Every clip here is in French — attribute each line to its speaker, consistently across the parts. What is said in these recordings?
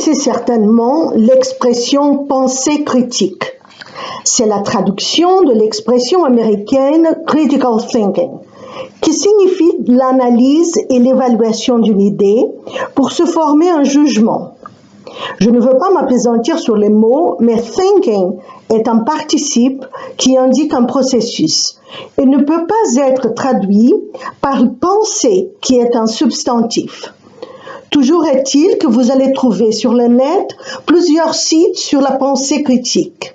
Speaker 1: connaissez certainement l'expression pensée critique. C'est la traduction de l'expression américaine critical thinking, qui signifie l'analyse et l'évaluation d'une idée pour se former un jugement. Je ne veux pas m'appesantir sur les mots, mais thinking est un participe qui indique un processus et ne peut pas être traduit par penser qui est un substantif. Toujours est-il que vous allez trouver sur le net plusieurs sites sur la pensée critique.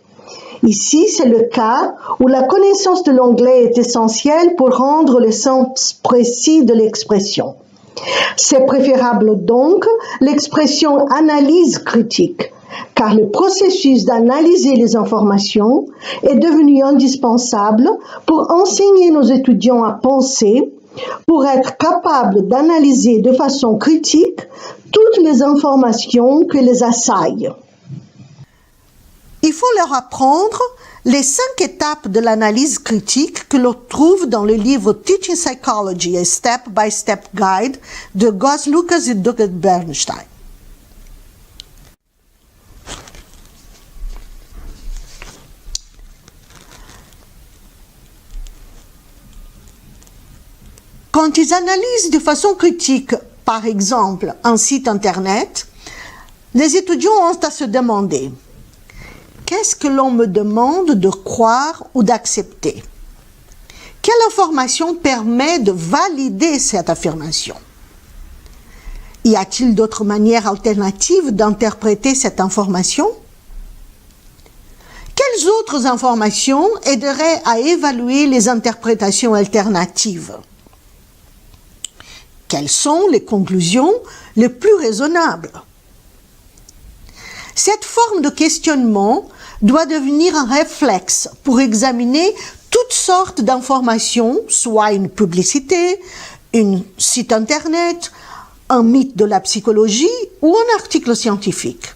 Speaker 1: Ici, c'est le cas où la connaissance de l'anglais est essentielle pour rendre le sens précis de l'expression. C'est préférable donc l'expression analyse critique, car le processus d'analyser les informations est devenu indispensable pour enseigner nos étudiants à penser, pour être capables d'analyser de façon critique toutes les informations qui les assaillent.
Speaker 2: Il faut leur apprendre les 5 étapes de l'analyse critique que l'on trouve dans le livre Teaching Psychology, a Step-by-Step Guide de Gus Lucas et Doug Bernstein. Quand ils analysent de façon critique, par exemple, un site internet, les étudiants ont à se demander: qu'est-ce que l'on me demande de croire ou d'accepter? Quelle information permet de valider cette affirmation? Y a-t-il d'autres manières alternatives d'interpréter cette information? Quelles autres informations aideraient à évaluer les interprétations alternatives? Quelles sont les conclusions les plus raisonnables? Cette forme de questionnement doit devenir un réflexe pour examiner toutes sortes d'informations, soit une publicité, un site internet, un mythe de la psychologie ou un article scientifique.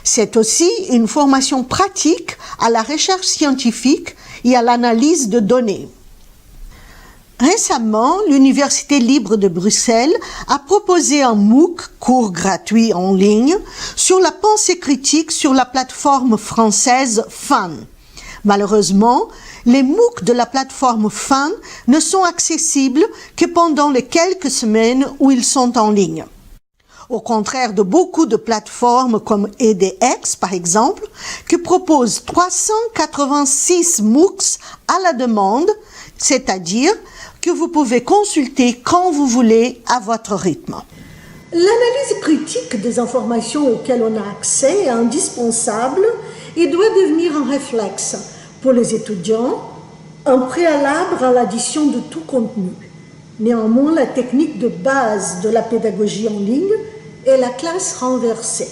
Speaker 2: C'est aussi une formation pratique à la recherche scientifique et à l'analyse de données. Récemment, l'Université libre de Bruxelles a proposé un MOOC, cours gratuit en ligne, sur la pensée critique sur la plateforme française FUN. Malheureusement, les MOOC de la plateforme FUN ne sont accessibles que pendant les quelques semaines où ils sont en ligne. Au contraire de beaucoup de plateformes comme edX, par exemple, qui proposent 386 MOOCs à la demande, c'est-à-dire que vous pouvez consulter quand vous voulez à votre rythme.
Speaker 1: L'analyse critique des informations auxquelles on a accès est indispensable et doit devenir un réflexe pour les étudiants, un préalable à l'addition de tout contenu. Néanmoins, la technique de base de la pédagogie en ligne est la classe renversée.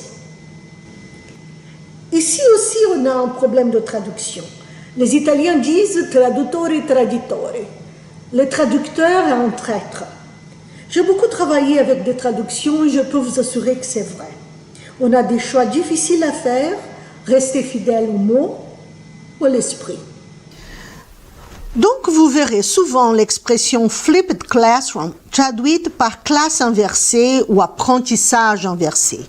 Speaker 1: Ici aussi, on a un problème de traduction. Les Italiens disent traduttore traditore. Le traducteur est un traître. J'ai beaucoup travaillé avec des traductions et je peux vous assurer que c'est vrai. On a des choix difficiles à faire, rester fidèle au mot ou à l'esprit.
Speaker 2: Donc vous verrez souvent l'expression flipped classroom traduite par classe inversée ou apprentissage inversé.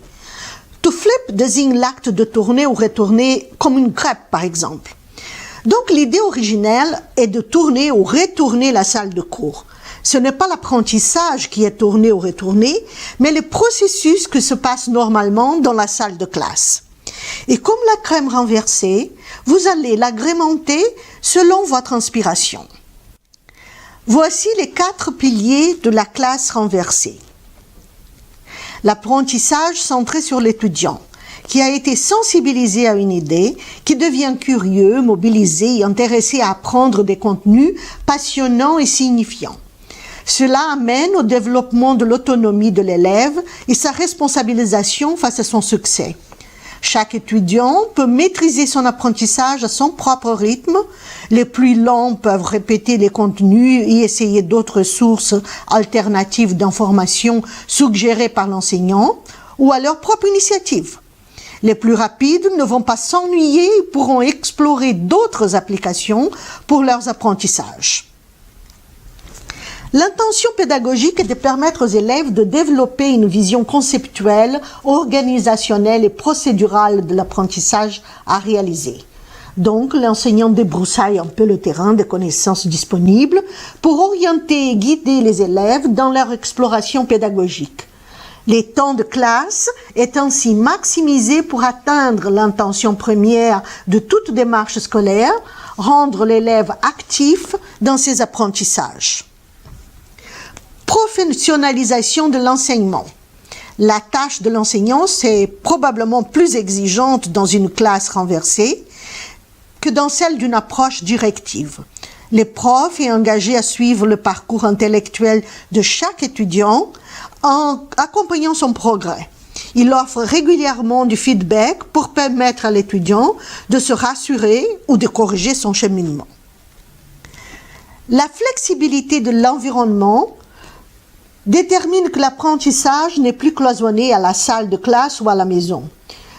Speaker 2: To flip désigne l'acte de tourner ou retourner comme une crêpe par exemple. Donc l'idée originelle est de tourner ou retourner la salle de cours. Ce n'est pas l'apprentissage qui est tourné ou retourné, mais le processus qui se passe normalement dans la salle de classe. Et comme la crème renversée, vous allez l'agrémenter selon votre inspiration. Voici les 4 piliers de la classe renversée. L'apprentissage centré sur l'étudiant, qui a été sensibilisé à une idée, qui devient curieux, mobilisé et intéressé à apprendre des contenus passionnants et signifiants. Cela amène au développement de l'autonomie de l'élève et sa responsabilisation face à son succès. Chaque étudiant peut maîtriser son apprentissage à son propre rythme. Les plus lents peuvent répéter les contenus et essayer d'autres sources alternatives d'informations suggérées par l'enseignant ou à leur propre initiative. Les plus rapides ne vont pas s'ennuyer et pourront explorer d'autres applications pour leurs apprentissages. L'intention pédagogique est de permettre aux élèves de développer une vision conceptuelle, organisationnelle et procédurale de l'apprentissage à réaliser. Donc, l'enseignant débroussaille un peu le terrain des connaissances disponibles pour orienter et guider les élèves dans leur exploration pédagogique. Les temps de classe est ainsi maximisé pour atteindre l'intention première de toute démarche scolaire, rendre l'élève actif dans ses apprentissages. Professionnalisation de l'enseignement. La tâche de l'enseignant, c'est probablement plus exigeante dans une classe renversée que dans celle d'une approche directive. Le prof est engagé à suivre le parcours intellectuel de chaque étudiant en accompagnant son progrès. Il offre régulièrement du feedback pour permettre à l'étudiant de se rassurer ou de corriger son cheminement. La flexibilité de l'environnement détermine que l'apprentissage n'est plus cloisonné à la salle de classe ou à la maison.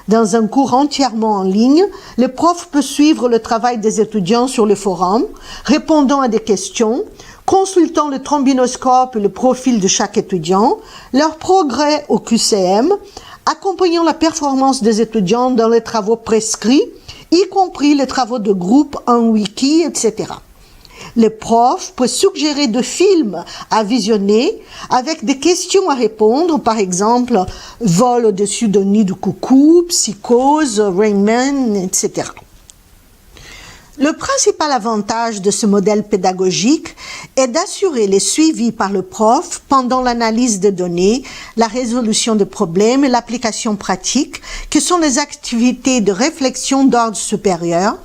Speaker 2: Dans un cours entièrement en ligne, le prof peut suivre le travail des étudiants sur le forum, répondant à des questions, consultant le trombinoscope et le profil de chaque étudiant, leur progrès au QCM, accompagnant la performance des étudiants dans les travaux prescrits, y compris les travaux de groupe en wiki, etc. Le prof peut suggérer de films à visionner avec des questions à répondre, par exemple « Vol au-dessus d'un nid de coucou »,« Psychose »,« Rain Man », etc. Le principal avantage de ce modèle pédagogique est d'assurer le suivi par le prof pendant l'analyse de données, la résolution de problèmes et l'application pratique, que sont les activités de réflexion d'ordre supérieur,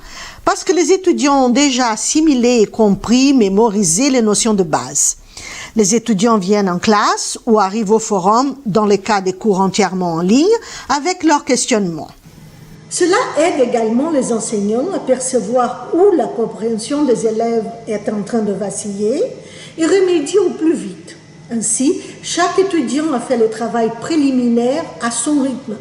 Speaker 2: parce que les étudiants ont déjà assimilé et compris, mémorisé les notions de base. Les étudiants viennent en classe ou arrivent au forum, dans le cas des cours entièrement en ligne, avec leurs questionnements.
Speaker 1: Cela aide également les enseignants à percevoir où la compréhension des élèves est en train de vaciller et remédier au plus vite. Ainsi, chaque étudiant a fait le travail préliminaire à son rythme.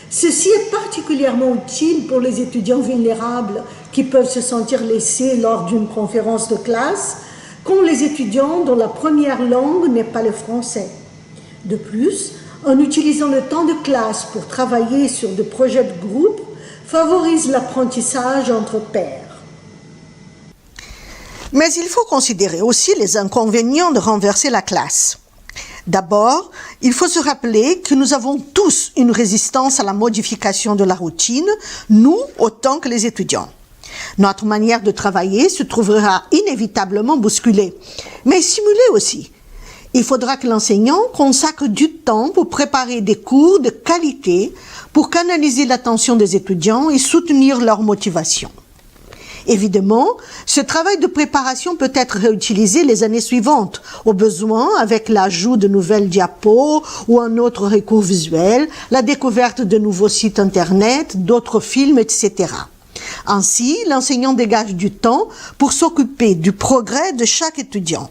Speaker 1: Ceci est particulièrement utile pour les étudiants vulnérables qui peuvent se sentir laissés lors d'une conférence de classe, comme les étudiants dont la première langue n'est pas le français. De plus, en utilisant le temps de classe pour travailler sur des projets de groupe, favorise l'apprentissage entre pairs.
Speaker 2: Mais il faut considérer aussi les inconvénients de renverser la classe. D'abord, il faut se rappeler que nous avons tous une résistance à la modification de la routine, nous autant que les étudiants. Notre manière de travailler se trouvera inévitablement bousculée, mais stimulée aussi. Il faudra que l'enseignant consacre du temps pour préparer des cours de qualité, pour canaliser l'attention des étudiants et soutenir leur motivation. Évidemment, ce travail de préparation peut être réutilisé les années suivantes, au besoin avec l'ajout de nouvelles diapos ou un autre recours visuel, la découverte de nouveaux sites internet, d'autres films, etc. Ainsi, l'enseignant dégage du temps pour s'occuper du progrès de chaque étudiant.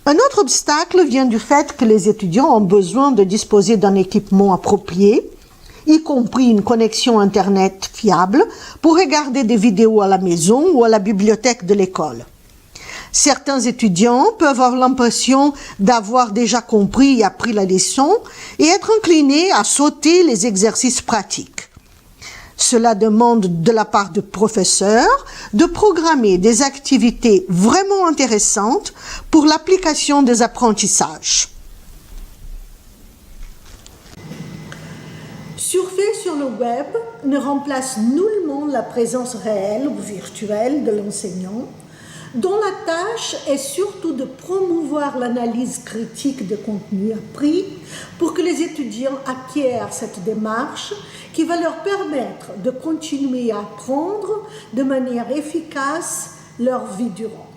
Speaker 2: Un autre obstacle vient du fait que les étudiants ont besoin de disposer d'un équipement approprié, y compris une connexion Internet fiable, pour regarder des vidéos à la maison ou à la bibliothèque de l'école. Certains étudiants peuvent avoir l'impression d'avoir déjà compris et appris la leçon et être inclinés à sauter les exercices pratiques. Cela demande de la part du professeur de programmer des activités vraiment intéressantes pour l'application des apprentissages.
Speaker 1: Surfer sur le web ne remplace nullement la présence réelle ou virtuelle de l'enseignant, dont la tâche est surtout de promouvoir l'analyse critique de contenu appris pour que les étudiants acquièrent cette démarche qui va leur permettre de continuer à apprendre de manière efficace leur vie durant.